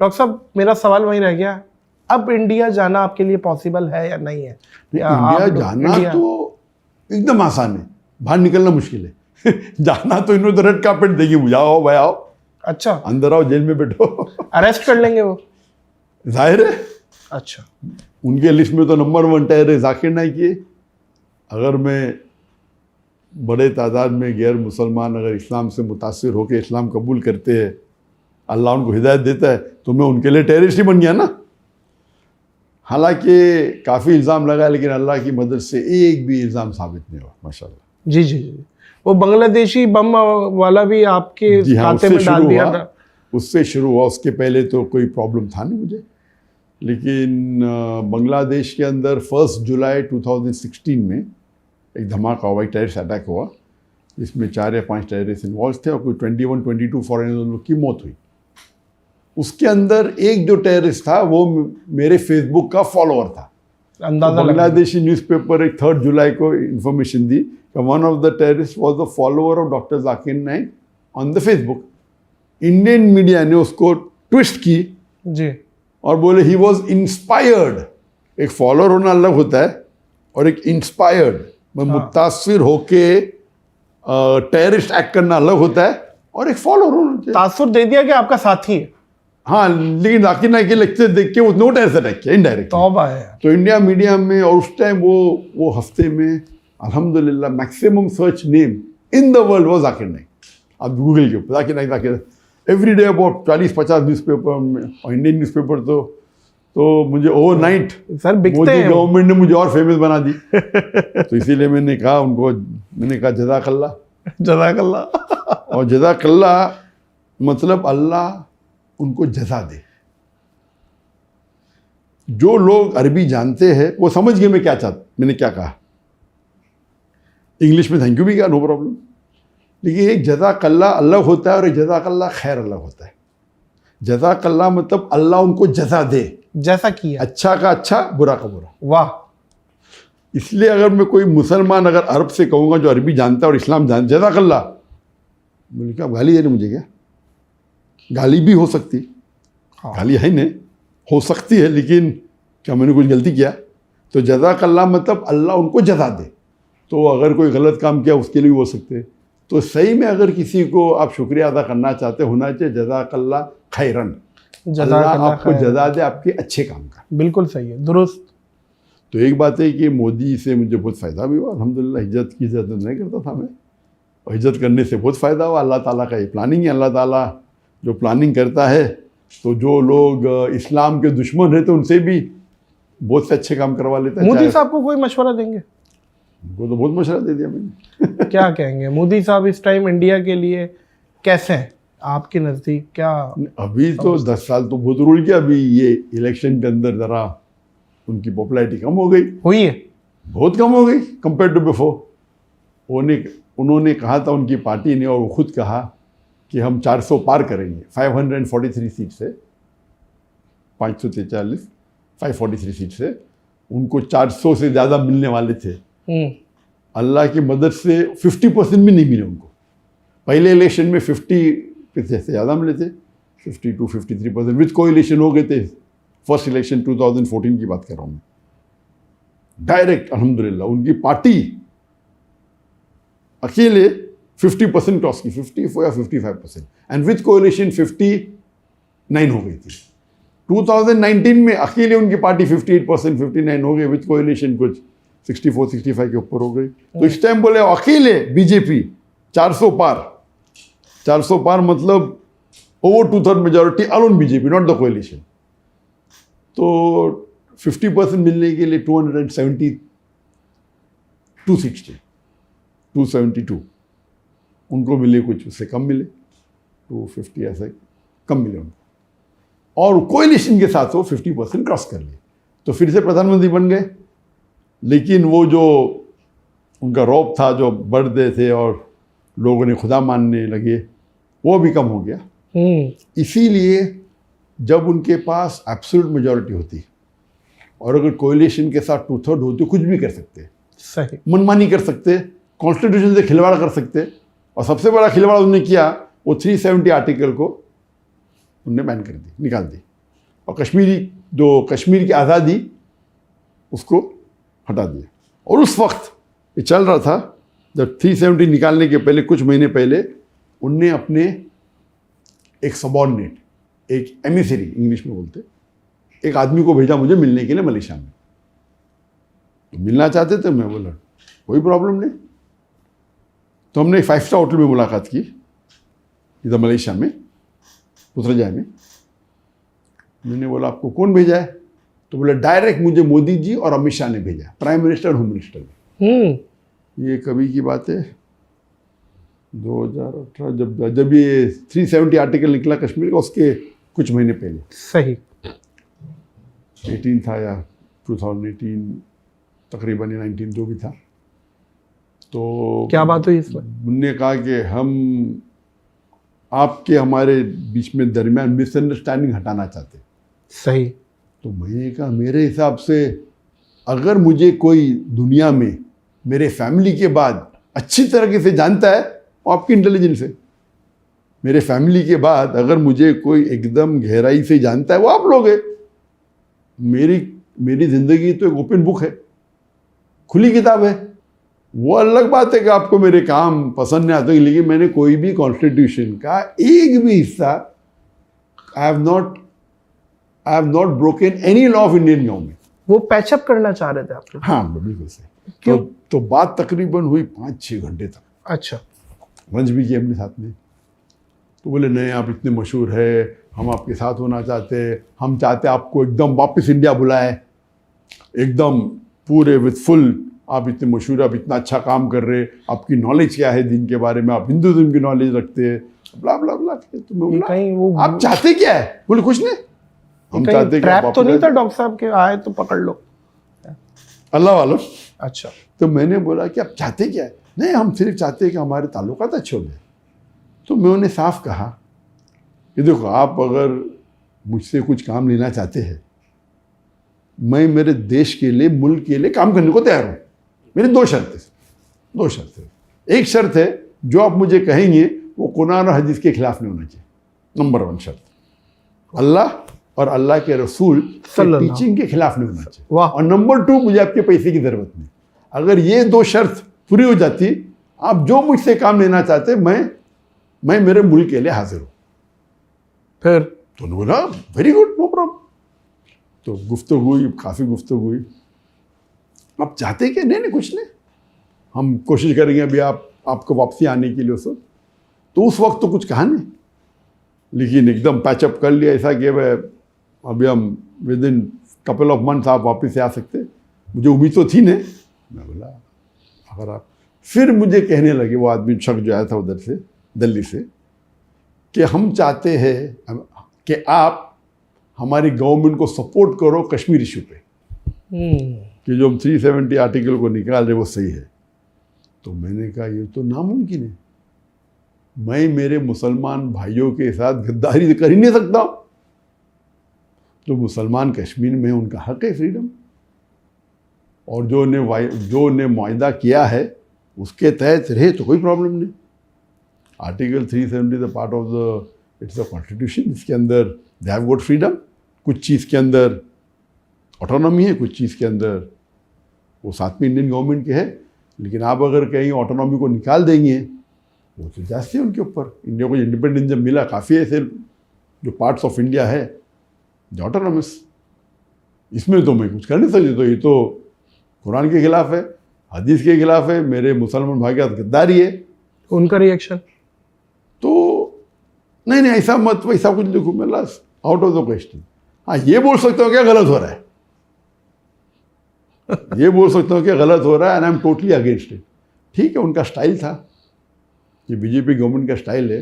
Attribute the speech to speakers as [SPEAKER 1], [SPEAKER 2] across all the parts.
[SPEAKER 1] Doctor साहब मेरा सवाल वही रह गया, अब इंडिया जाना आपके लिए पॉसिबल है या नहीं है?
[SPEAKER 2] इंडिया जाना तो एकदम आसान है, बाहर निकलना मुश्किल है। जाना तो इन्होंने रेड कार्पेट देगी, मुझे आओ भाई आओ,
[SPEAKER 1] अच्छा
[SPEAKER 2] अंदर आओ, जेल में बैठो,
[SPEAKER 1] अरेस्ट कर लेंगे वो,
[SPEAKER 2] जाहिर है।
[SPEAKER 1] अच्छा
[SPEAKER 2] उनके लिस्ट में तो नंबर 1 टायर है जाकिर नाइक के। अगर मैं बड़े तादाद में गैर मुसलमान अगर इस्लाम से मुतासिर होकर इस्लाम कबूल करते हैं, अल्लाह उनको हिदायत देता है, तो मैं उनके लिए टेररिस्ट ही बन गया ना। हालांकि काफ़ी इल्ज़ाम लगाया, लेकिन अल्लाह की मदद से एक भी इल्ज़ाम साबित नहीं हुआ, माशाल्लाह।
[SPEAKER 1] जी जी जी। वो बांग्लादेशी बम वाला भी आपके खाते में डाल दिया था,
[SPEAKER 2] उससे शुरू हुआ, उसके पहले तो कोई प्रॉब्लम था नहीं मुझे। लेकिन बांग्लादेश के अंदर 1 जुलाई 2016 में एक धमाका हुआ, एक टेररिस्ट अटैक हुआ, जिसमें 4 या 5 टेररिस्ट इन्वॉल्व थे और कोई 21-22 फॉरेनर की मौत हुई। उसके अंदर एक जो टेररिस्ट था वो मेरे फेसबुक का फॉलोअर था।
[SPEAKER 1] अंदाजा
[SPEAKER 2] तो बांग्लादेशी न्यूज़पेपर एक 3 जुलाई को इंफॉर्मेशन दी कि one of the terrorist was the follower of doctor Zakir Naik on the Facebook. Indian media ने उसको ट्विस्ट की
[SPEAKER 1] जी
[SPEAKER 2] और बोले ही वॉज इंस्पायर्ड। एक फॉलोअर होना अलग होता है और एक इंस्पायर्ड मुतासिर होके टेररिस्ट एक्ट करना अलग होता है, और एक फॉलोअर होना चाहिए।
[SPEAKER 1] तासुर दे दिया कि आपका साथी है।
[SPEAKER 2] हाँ, लेकिन जाकिर नाइक के लेक्चर देख के उसने टेररिस्ट अटैक किया इनडायरेक्ट।
[SPEAKER 1] तौबा है।
[SPEAKER 2] तो इंडिया मीडिया में और उस टाइम वो हफ्ते में अल्हम्दुलिल्लाह maximum search name in the world वो जाकिर नाइक। आप गूगल के ऊपर Zakir Naik every day about 40-50 newspaper में, और इंडियन न्यूज़पेपर तो मुझे ओवरनाइट
[SPEAKER 1] सर बिकते हैं,
[SPEAKER 2] गवर्नमेंट ने मुझे और फेमस बना दी। तो इसीलिए मैंने कहा जज़ाकल्लाह
[SPEAKER 1] जज़ाकल्लाह।
[SPEAKER 2] और जज़ाकल्लाह मतलब अल्लाह उनको जज़ा दे। जो लोग अरबी जानते हैं वो समझ गए मैंने क्या कहा। इंग्लिश में थैंक यू भी कहा, नो प्रॉब्लम। लेकिन एक जज़ाकल्लाह अलग होता है और एक जज़ाकल्लाह खैर अलग होता है। जज़ाकल्लाह मतलब अल्लाह उनको जज़ा दे, जैसा किया, अच्छा का अच्छा, बुरा का बुरा।
[SPEAKER 1] वाह।
[SPEAKER 2] इसलिए अगर मैं कोई मुसलमान अगर अरब से कहूँगा जो अरबी जानता है और इस्लाम जानता, जज़ाकल्लाह, मैंने कहा गाली दे रहे मुझे क्या? गाली भी हो सकती,
[SPEAKER 1] हाँ।
[SPEAKER 2] गाली है नहीं, हो सकती है, लेकिन क्या मैंने कुछ गलती किया? तो जज़ाकल्लाह मतलब अल्लाह उनको जज़ा दे। तो अगर कोई गलत काम किया उसके लिए भी हो सकते हैं। तो सही में अगर किसी को आप शुक्रिया अदा करना चाहते होना चाहिए जज़ाकल्लाह खैरन, अल्लाह आपको जज़ा दे आपके अच्छे काम का।
[SPEAKER 1] बिल्कुल सही है, दुरुस्त।
[SPEAKER 2] तो एक बात है कि मोदी से मुझे बहुत फ़ायदा भी हुआ अल्हम्दुलिल्लाह। हिज्रत की इज्जत नहीं करता था मैं, और हिज्रत करने से बहुत फ़ायदा हुआ। अल्लाह ताला का ये प्लानिंग है। अल्लाह ताला जो प्लानिंग करता है, तो जो लोग इस्लाम के दुश्मन हैं तो उनसे भी बहुत से अच्छे काम करवा लेता है।
[SPEAKER 1] मोदी साहब को कोई मशवरा देंगे?
[SPEAKER 2] वो तो बहुत मशवरा दे दिया मैंने।
[SPEAKER 1] क्या कहेंगे मोदी साहब इस टाइम इंडिया के लिए कैसे हैं आपके नज़दीक? क्या
[SPEAKER 2] अभी तो 10 साल तो बहुत रूल किया। अभी ये इलेक्शन के अंदर ज़रा उनकी पॉपुलैरिटी कम हो गई, हुई है, बहुत कम हो गई कंपेयर टू बिफोर। उन्होंने कहा था, उनकी पार्टी ने, और वो खुद कहा कि हम 400 पार करेंगे। 543 सीट से 543 543 सीट से उनको 400 से ज़्यादा मिलने वाले थे। अल्लाह की मदद से 50% भी नहीं मिले उनको। पहले इलेक्शन में 50 से ज़्यादा मिले थे, 52-53% विद कोएलिशन हो गए थे। फर्स्ट इलेक्शन 2014 की बात कर रहा हूँ मैं। डायरेक्ट अल्हम्दुलिल्लाह उनकी पार्टी अकेले 50% क्रॉस की, 54 या 55%, एंड विद कोएलिशन 59 हो गई थी। 2019 में अकेले उनकी पार्टी 58%, 59 हो गई, विद कोएलिशन कुछ 64-65 के ऊपर हो गई। तो इस टाइम बोले अकेले बीजेपी 400 पार मतलब over 2/3 majority alone BJP, not the coalition. तो 50% मिलने के लिए 272 सीट्स थे, 272 उनको मिले, कुछ उससे कम मिले, 250 ऐसे कम मिले उनको, और कोएलिशन के साथ वो 50% क्रॉस कर लिए, तो फिर से प्रधानमंत्री बन गए। लेकिन वो जो उनका रौब था, जो बढ़ते थे और लोगों ने खुदा मानने लगे, वो भी कम हो गया। इसीलिए जब उनके पास एब्सोल्यूट मेजॉरिटी होती और अगर कोएलिशन के साथ 2/3 होती, कुछ भी कर सकते, सही मनमानी कर सकते, कॉन्स्टिट्यूशन से खिलवाड़ कर सकते। और सबसे बड़ा खिलवाड़ उन्होंने किया, वो 370 आर्टिकल को उनने बैन कर दी, निकाल दी। और कश्मीर की आज़ादी उसको हटा दिया। और उस वक्त ये चल रहा था जब 370 निकालने के पहले, कुछ महीने पहले, उनने अपने एक सबॉर्डिनेट, एक एमिसरी इंग्लिश में बोलते, एक आदमी को भेजा मुझे मिलने के लिए मलेशिया में। तो मिलना चाहते थे, मैं बोला कोई प्रॉब्लम नहीं। तो हमने 5 स्टार होटल में मुलाकात की इधर मलेशिया में, पुत्रजाय में। मैंने बोला आपको कौन भेजा है? तो बोले डायरेक्ट मुझे मोदी जी और अमित शाह ने भेजा, प्राइम मिनिस्टर और होम मिनिस्टर ने। ये कभी की बात है, 2018 जब ये 370 आर्टिकल निकला कश्मीर का, उसके कुछ महीने पहले।
[SPEAKER 1] सही।
[SPEAKER 2] 18 था या 2018 तकरीबन, 19 जो भी था। तो
[SPEAKER 1] क्या बात हुई इसमें?
[SPEAKER 2] उनने कहा कि हम आपके हमारे बीच में दरमियान मिसअंडरस्टैंडिंग हटाना चाहते।
[SPEAKER 1] सही।
[SPEAKER 2] तो मैंने कहा मेरे हिसाब से अगर मुझे कोई दुनिया में मेरे फैमिली के बाद अच्छी तरीके से जानता है वो आपकी इंटेलिजेंस है। मेरे फैमिली के बाद अगर मुझे कोई एकदम गहराई से जानता है वो आप लोग हैं। मेरी ज़िंदगी तो एक ओपन बुक है, खुली किताब है। वो अलग बात है कि आपको मेरे काम पसंद नहीं आते, लेकिन मैंने कोई भी कॉन्स्टिट्यूशन का एक भी हिस्सा I have not broken any law of Indian government.
[SPEAKER 1] वो पैचअप करना चाह रहे थे आप लोग?
[SPEAKER 2] हाँ बिल्कुल सही।
[SPEAKER 1] क्यों?
[SPEAKER 2] तो बात तकरीबन हुई 5-6 घंटे तक।
[SPEAKER 1] अच्छा।
[SPEAKER 2] लंच भी किया अपने साथ में। तो बोले नहीं आप इतने मशहूर है, हम आपके साथ होना चाहते हैं, हम चाहते आपको एकदम वापस इंडिया बुलाए, एकदम पूरे विथ फुल। आप इतने मशहूर, आप इतना अच्छा काम कर रहे, आपकी नॉलेज क्या है दिन के बारे में, आप हिंदुज़म की नॉलेज रखते हैं, ब्ला ब्ला ब्ला। तो मैं बोला आप चाहते क्या है? बोले कुछ नहीं, हम चाहते
[SPEAKER 1] ट्रैप तो नहीं था डॉक्टर साहब के आए तो पकड़ लो,
[SPEAKER 2] अल्लाह वालों।
[SPEAKER 1] अच्छा।
[SPEAKER 2] तो मैंने बोला कि आप चाहते क्या है? नहीं हम सिर्फ चाहते हैं कि हमारे ताल्लुकात अच्छे हो जाए। तो मैं उन्हें साफ कहा कि देखो आप अगर मुझसे कुछ काम लेना चाहते हैं, मैं मेरे देश के लिए, मुल्क के लिए काम करने को तैयार हूँ। मेरी 2 शर्तें। एक शर्त है जो आप मुझे कहेंगे वो कुरान और हदीस के खिलाफ नहीं होना चाहिए, नंबर 1 शर्त। अल्लाह और अल्लाह के रसूल टीचिंग के खिलाफ नहीं होना चाहिए। और नंबर 2 मुझे आपके पैसे की ज़रूरत नहीं। अगर ये 2 शर्त पूरी हो जाती, आप जो मुझसे काम लेना चाहते, मैं मेरे मुल्क के लिए हाजिर हूँ।
[SPEAKER 1] फिर
[SPEAKER 2] तो उन्होंने बोला वेरी गुड, नो प्रॉब्लम। तो गुफ्तगू हुई, काफ़ी गुफ्तगू हुई। आप चाहते क्या? नहीं कुछ नहीं, हम कोशिश करेंगे अभी आपको वापसी आने के लिए। तो उस वक्त तो कुछ कहा नहीं, लेकिन एकदम पैचअप कर लिया ऐसा कि भाई अभी हम with in couple of months आप वापस से आ सकते। मुझे उम्मीद तो थी नहीं। मैं बोला अगर आप, फिर मुझे कहने लगे वो आदमी शख्स जो आया था उधर से, दिल्ली से, कि हम चाहते हैं कि आप हमारी गवर्नमेंट को सपोर्ट करो कश्मीर इशू पे, कि जो हम 370 आर्टिकल को निकाल रहे वो सही है। तो मैंने कहा ये तो नामुमकिन है, मैं मेरे मुसलमान भाइयों के साथ गद्दारी कर ही नहीं सकता। जो मुसलमान कश्मीर में उनका हक है फ्रीडम, और जो ने मुआहदा किया है उसके तहत रहे तो कोई प्रॉब्लम नहीं। Article 370 the part of the it's a constitution, इसके अंदर दे हैव गॉट फ्रीडम। कुछ चीज़ के अंदर ऑटोनॉमी है, कुछ चीज़ के अंदर वो साथ में इंडियन गवर्नमेंट के है। लेकिन आप अगर कहीं ऑटोनॉमी को निकाल देंगे वो तो जाती है उनके ऊपर। इंडिया को इंडिपेंडेंस जब मिला, काफ़ी ऐसे जो पार्ट्स ऑफ इंडिया है जो ऑटोनॉमस, इसमें तो मैं कुछ कर नहीं सकती। तो ये तो कुरान के खिलाफ है, हदीस के खिलाफ है, मेरे मुसलमान भाई के साथ गद्दारी है।
[SPEAKER 1] उनका रिएक्शन
[SPEAKER 2] तो नहीं ऐसा मत, वैसा कुछ लिखो, मैं last out of the question. हाँ ये बोल सकते हो क्या गलत हो रहा है, ये बोल सकते हो क्या गलत हो रहा है, and I am totally against it. ठीक है, उनका स्टाइल था, ये बीजेपी गवर्नमेंट का स्टाइल है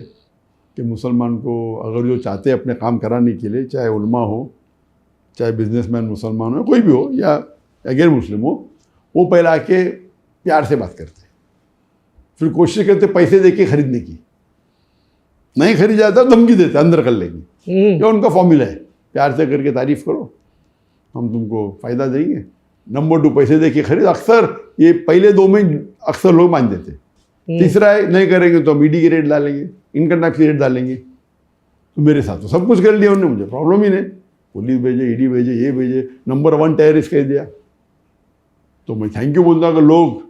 [SPEAKER 2] कि मुसलमान को अगर जो चाहते हैं अपने काम कराने के लिए, चाहे उलमा हो, चाहे बिजनेसमैन मुसलमान हो, कोई भी हो, या गैर मुस्लिम हो, वो पहले आके प्यार से बात करते, फिर कोशिश करते पैसे दे के खरीदने की। नहीं खरीद जाता धमकी देते अंदर कर लेंगे। ये उनका फॉर्मूला है, प्यार से करके तारीफ करो, हम तुमको फ़ायदा देंगे। नंबर 2 पैसे दे के खरीद। अक्सर ये पहले 2 में अक्सर लोग मान देते। तीसरा है नहीं करेंगे तो हम ईडी की रेट डालेंगे, इनकम टैक्स की रेट डालेंगे। तो मेरे साथ तो सब कुछ कर लिया उन्होंने, मुझे प्रॉब्लम ही नहीं, पुलिस भेजे, ईडी भेजे, ये भेजे, नंबर 1 टेररिस्ट कह दिया। तो मैं थैंक यू बोलता कि लोग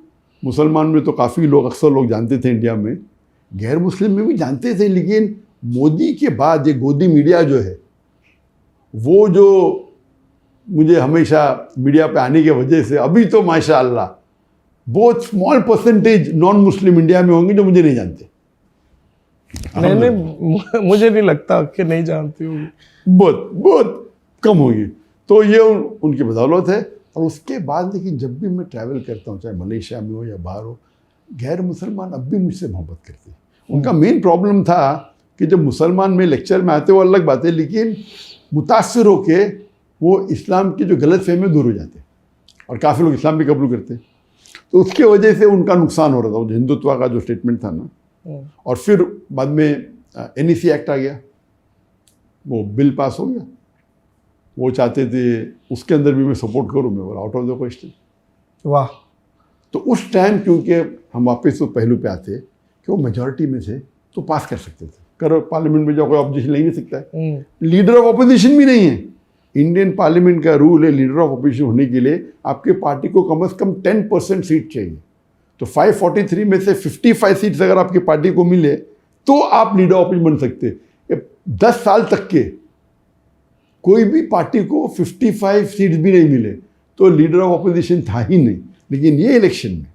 [SPEAKER 2] मुसलमान में तो काफ़ी लोग, अक्सर लोग जानते थे इंडिया में, गैर मुस्लिम में भी जानते थे, लेकिन मोदी के बाद ये गोदी मीडिया जो है, वो जो मुझे हमेशा मीडिया पे आने की वजह से अभी तो माशाअल्लाह बहुत small percentage non Muslim India में होंगे जो मुझे नहीं जानते।
[SPEAKER 1] नहीं, मुझे नहीं लगता कि नहीं जानती होगी,
[SPEAKER 2] बहुत बहुत कम होगी। तो ये उनकी बदौलत है। और उसके बाद लेकिन जब भी मैं ट्रैवल करता हूँ, चाहे मलेशिया में हो या बाहर हो, गैर मुसलमान अब भी मुझसे मोहब्बत करते हैं। उनका मेन प्रॉब्लम था कि जब मुसलमान में लेक्चर में आते वो अलग बात है, लेकिन मुतासर होके वो इस्लाम की जो गलत फहमी दूर हो जाते, और काफ़ी लोग इस्लाम भी कबूल करते। तो उसके वजह से उनका नुकसान हो रहा था, वो हिंदुत्व का जो स्टेटमेंट था ना। और फिर बाद में NEC एक्ट आ गया, वो बिल पास हो गया, वो चाहते थे उसके अंदर भी मैं सपोर्ट करूँ, मैं बोला आउट ऑफ द क्वेश्चन।
[SPEAKER 1] वाह।
[SPEAKER 2] तो उस टाइम क्योंकि हम वापस उस पहलू पे आते कि वो मेजॉरिटी में थे तो पास कर सकते थे, करो पार्लियामेंट में जाओ, कोई ऑपोजिशन ले नहीं सकता है, लीडर ऑफ ऑपोजिशन भी नहीं है। इंडियन पार्लियामेंट का रूल है, लीडर ऑफ ऑपोजिशन होने के लिए आपके पार्टी को कम से कम 10% सीट चाहिए। तो 543 में से 55 सीट्स अगर आपकी पार्टी को मिले तो आप लीडर ऑफ ऑपोजिशन बन सकते। 10 साल तक के कोई भी पार्टी को 55 सीट्स भी नहीं मिले तो लीडर ऑफ ऑपोजिशन था ही नहीं। लेकिन ये इलेक्शन में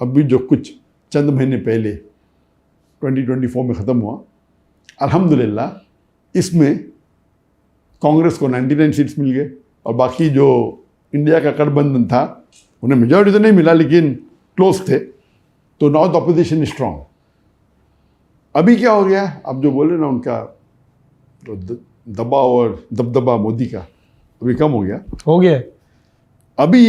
[SPEAKER 2] अभी जो कुछ चंद महीने पहले 2024 में ख़त्म हुआ, अल्हम्दुलिल्लाह इसमें कांग्रेस को 99 सीट्स मिल गए, और बाकी जो इंडिया का गठबंधन था उन्हें मेजॉरिटी तो नहीं मिला लेकिन क्लोज थे। तो now the opposition is strong. अभी क्या हो गया, अब जो बोले ना उनका तो दबाव और दबदबा मोदी का अभी कम हो गया। अभी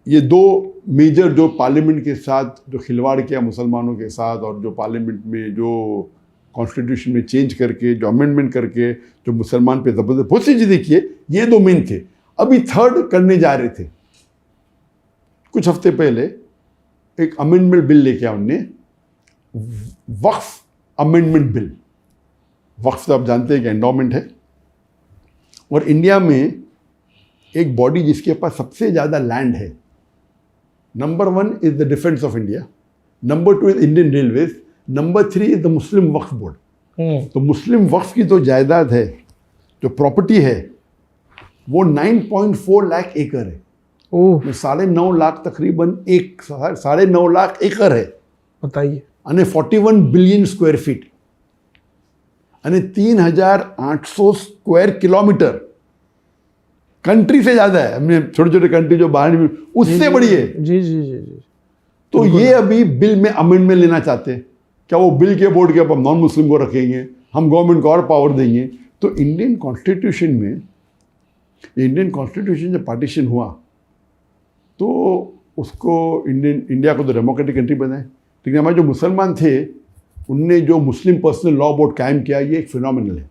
[SPEAKER 2] ये 2 मेजर जो पार्लियामेंट के साथ जो खिलवाड़ किया मुसलमानों के साथ, और जो पार्लियामेंट में जो कॉन्स्टिट्यूशन में चेंज करके जो अमेंडमेंट करके जो मुसलमान पे ज़बरदस्त बहुत सी चीज़ें किए, ये 2 मेन थे। अभी 3rd करने जा रहे थे। कुछ हफ्ते पहले एक अमेंडमेंट बिल लेके आया उनने, वक्फ अमेंडमेंट बिल। वक्फ तो आप जानते हैं कि एंडोमेंट है, और इंडिया में एक बॉडी जिसके पास सबसे ज़्यादा लैंड है, number 1 is the defence of India, number 2 is Indian railways, number 3 is the Muslim Waqf board. तो मुस्लिम वक्फ की जो जायदाद है, जो प्रॉपर्टी है, वो 9.4 लाख एकड़ है। 9.5 लाख तकरीबन 9.5 लाख एकड़ है,
[SPEAKER 1] बताइए।
[SPEAKER 2] અને 41 बिलियन स्क्वायर फीट અને 3,800 स्क्वायर किलोमीटर। कंट्री से ज़्यादा है, हमने छोटे छोटे कंट्री जो बाहर में उससे बड़ी है।
[SPEAKER 1] जी जी जी जी।
[SPEAKER 2] तो ये अभी बिल में अमेंडमेंट लेना चाहते हैं। क्या वो बिल के बोर्ड के ऊपर नॉन मुस्लिम को रखेंगे, हम गवर्नमेंट को और पावर देंगे। तो इंडियन कॉन्स्टिट्यूशन में, इंडियन कॉन्स्टिट्यूशन जब पार्टीशन हुआ तो उसको इंडिया को तो डेमोक्रेटिक कंट्री बनाए, लेकिन हमारे जो मुसलमान थे उनने जो मुस्लिम पर्सनल लॉ बोर्ड कायम किया, ये एक फिनोमिनल है।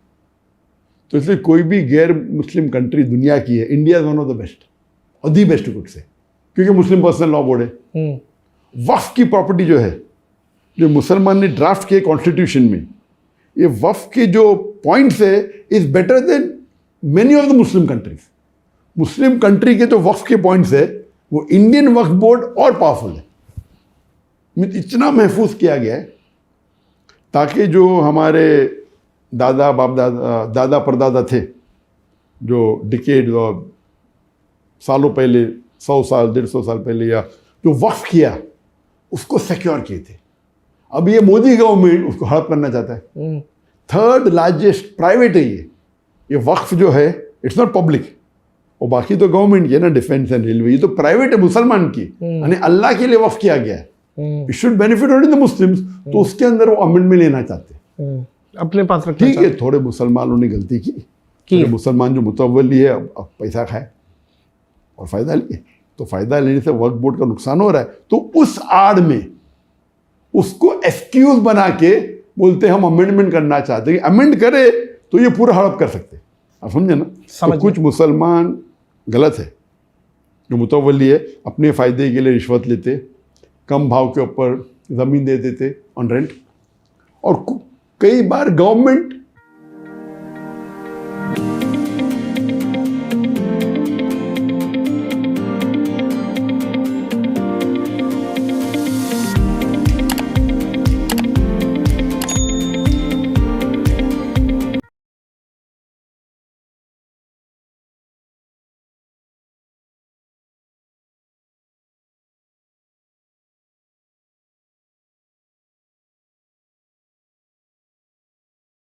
[SPEAKER 2] तो इसलिए कोई भी गैर मुस्लिम कंट्री दुनिया की है, India is one of the best और दी बेस्ट कुड से, क्योंकि मुस्लिम पर्सनल लॉ बोर्ड है। वक्फ की प्रॉपर्टी जो है, जो मुसलमान ने ड्राफ्ट किए कॉन्स्टिट्यूशन में, ये वक्फ के जो पॉइंट्स है is better than many of the Muslim countries. Muslim country के जो वक्फ के पॉइंट्स है वो इंडियन वक्फ बोर्ड और पावरफुल है। इतना महफूज किया गया है ताकि जो हमारे दादा बाप दादा परदादा थे, जो डिकेड और सालों पहले, 100 साल 150 साल पहले या जो वक्फ किया, उसको सिक्योर किए थे। अब ये मोदी गवर्नमेंट उसको हड़प करना चाहता है। 3rd लार्जेस्ट प्राइवेट है ये वक्फ जो है, इट्स नॉट पब्लिक। और बाकी तो गवर्नमेंट की है ना, डिफेंस एंड रेलवे, ये तो प्राइवेट है मुसलमान की, यानी अल्लाह के लिए वक्फ किया गया है। It should benefit only the Muslims. तो उसके अंदर वो अमेंडमेंट लेना चाहते हैं,
[SPEAKER 1] अपने पास रखना।
[SPEAKER 2] ठीक है, थोड़े मुसलमानों ने गलती की, मुसलमान जो मुतवल्ली है अब पैसा खाए और फ़ायदा लिए, तो फ़ायदा लेने से वक्फ बोर्ड का नुकसान हो रहा है। तो उस आड़ में उसको एक्सक्यूज बना के बोलते हम अमेंडमेंट करना चाहते हैं। अमेंड करे तो ये पूरा हड़प कर सकते हैं, आप समझे ना। तो कुछ मुसलमान गलत है, जो मुतवल्ली है, अपने फ़ायदे के लिए रिश्वत लेते, कम भाव के ऊपर ज़मीन दे देते ऑन रेंट, और कई बार गवर्नमेंट